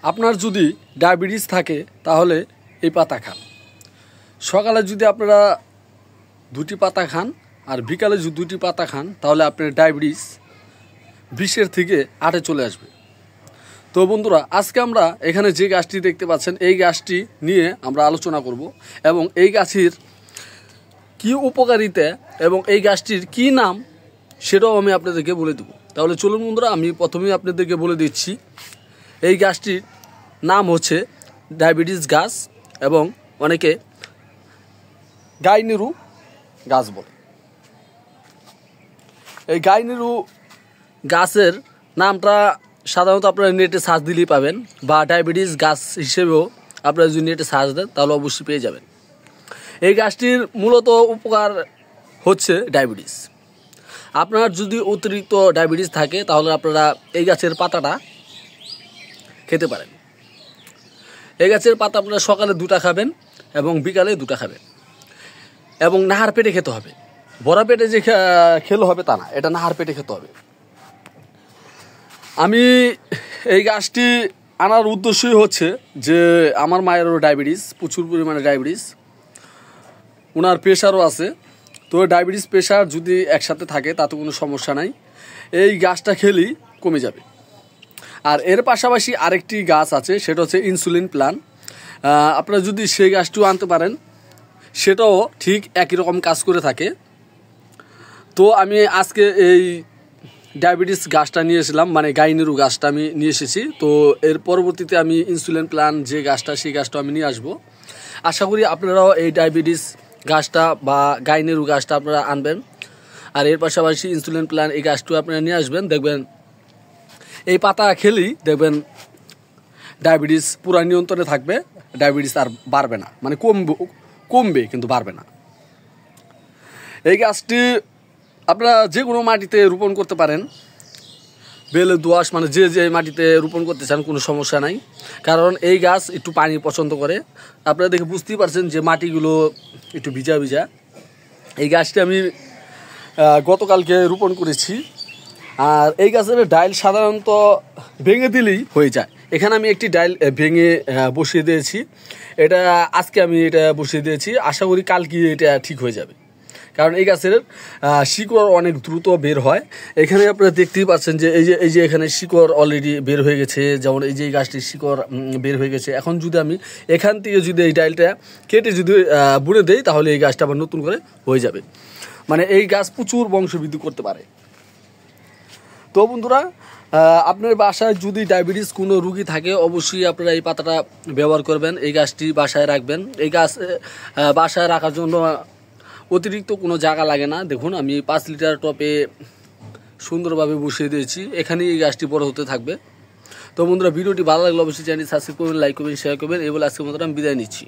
আপনার যদি ডায়াবেটিস থাকে তাহলে এই পাতা খান। সকালে যদি আপনারা 2টি পাতা খান আর বিকালে যদি 2টি পাতা খান তাহলে আপনার ডায়াবেটিস 20 থেকে 8-এ চলে আসবে। তো বন্ধুরা, আজকে আমরা এখানে যে গাছটি দেখতে পাচ্ছেন এই গাছটি নিয়ে আমরা আলোচনা করব এবং এই গাছের কি উপকারিতা এবং এই গাছটির কি নাম সেটাও আমি আপনাদেরকে বলে দেব। তাহলে চলুন বন্ধুরা, আমি প্রথমেই আপনাদেরকে বলে দিচ্ছি এই গাছটির নাম হচ্ছে ডায়াবেটিস গাছ এবং অনেকে গাইনেরু গাছ বলে। এই গাইনেরু গাছের নামটা সাধারণত আপনারা নেটে সার্চ দিলেই পাবেন, বা ডায়াবেটিস গাছ হিসেবেও আপনারা যদি নেটে সার্চ দেন তাহলে অবশ্যই পেয়ে যাবেন। এই গাছটির মূলত উপকার হচ্ছে ডায়াবেটিস। আপনার যদি অতিরিক্ত ডায়াবেটিস থাকে তাহলে আপনারা এই গাছের পাতাটা খেতে পারেন। এই গাছের পাতা আপনারা সকালে 2টা খাবেন এবং বিকালে 2টা খাবেন এবং নাহার পেটে খেতে হবে। ভরা পেটে যে খেলে হবে তা না, এটা নাহার পেটে খেতে হবে। আমি এই গাছটি আনার উদ্দেশ্যই হচ্ছে যে আমার মায়েরও ডায়াবেটিস, প্রচুর পরিমাণে ডায়াবেটিস, ওনার প্রেশারও আছে। তো ডায়াবেটিস প্রেশার যদি একসাথে থাকে তাতে কোনো সমস্যা নাই, এই গাছটা খেলেই কমে যাবে। আর এর পাশাপাশি আরেকটি গাছ আছে, সেটা হচ্ছে ইনসুলিন প্ল্যান। আপনারা যদি সেই গাছটিও আনতে পারেন, সেটাও ঠিক একই রকম কাজ করে থাকে। তো আমি আজকে এই ডায়াবেটিস গাছটা নিয়ে এসেছিলাম, মানে গাইনেরু গাছটা আমি নিয়ে এসেছি। তো এর পরবর্তীতে আমি ইনসুলিন প্ল্যান যে গাছটা, সেই গাছটা আমি নিয়ে আসবো। আশা করি আপনারাও এই ডায়াবেটিস গাছটা বা গাইনেরু গাছটা আপনারা আনবেন, আর এর পাশাপাশি ইনসুলিন প্ল্যান এই গাছটিও আপনারা নিয়ে আসবেন। দেখবেন এই পাতা খেলেই দেখবেন ডায়াবেটিস পুরো নিয়ন্ত্রণে থাকবে, ডায়াবেটিস আর বাড়বে না, মানে কমবে কিন্তু বাড়বে না। এই গাছটি আপনারা যে কোনো মাটিতে রোপণ করতে পারেন, বেলে দোআঁশ, মানে যে মাটিতে রোপণ করতে চান কোনো সমস্যা নাই, কারণ এই গাছ একটু পানি পছন্দ করে। আপনারা দেখে বুঝতেই পারছেন যে মাটিগুলো একটু ভিজা ভিজা। এই গাছটি আমি গতকালকে রোপণ করেছি। আর এই গাছের ডাইল সাধারণত ভেঙে দিলেই হয়ে যায়। এখানে আমি একটি ডাইল ভেঙে বসিয়ে দিয়েছি, এটা আজকে আমি এটা বসিয়ে দিয়েছি। আশা করি কালকে এটা ঠিক হয়ে যাবে, কারণ এই গাছের শিকড় অনেক দ্রুত বের হয়। এখানে আপনারা দেখতেই পাচ্ছেন যে এই যে এখানে শিকড় অলরেডি বের হয়ে গেছে, যেমন এই যে এই গাছটির শিকড় বের হয়ে গেছে। এখন যদি আমি এখান থেকে যদি এই ডাইলটা কেটে যদি বুনে দেই তাহলে এই গাছটা আবার নতুন করে হয়ে যাবে। মানে এই গাছ প্রচুর বংশবৃদ্ধি করতে পারে। তো বন্ধুরা, আপনার বাসায় যদি ডায়াবেটিস কোনো রুগী থাকে অবশ্যই আপনারা এই পাতাটা ব্যবহার করবেন, এই গাছটি বাসায় রাখবেন। এই গাছ বাসায় রাখার জন্য অতিরিক্ত কোনো জায়গা লাগে না। দেখুন আমি 5 লিটার টপে সুন্দরভাবে বসিয়ে দিয়েছি, এখানেই এই গাছটি বড় হতে থাকবে। তো বন্ধুরা, ভিডিওটি ভালো লাগলে অবশ্যই চ্যানেলটি সাবস্ক্রাইব করবেন, লাইক করবেন, শেয়ার করবেন। এই বলে আজকে বন্ধুরা আমি বিদায় নিচ্ছি।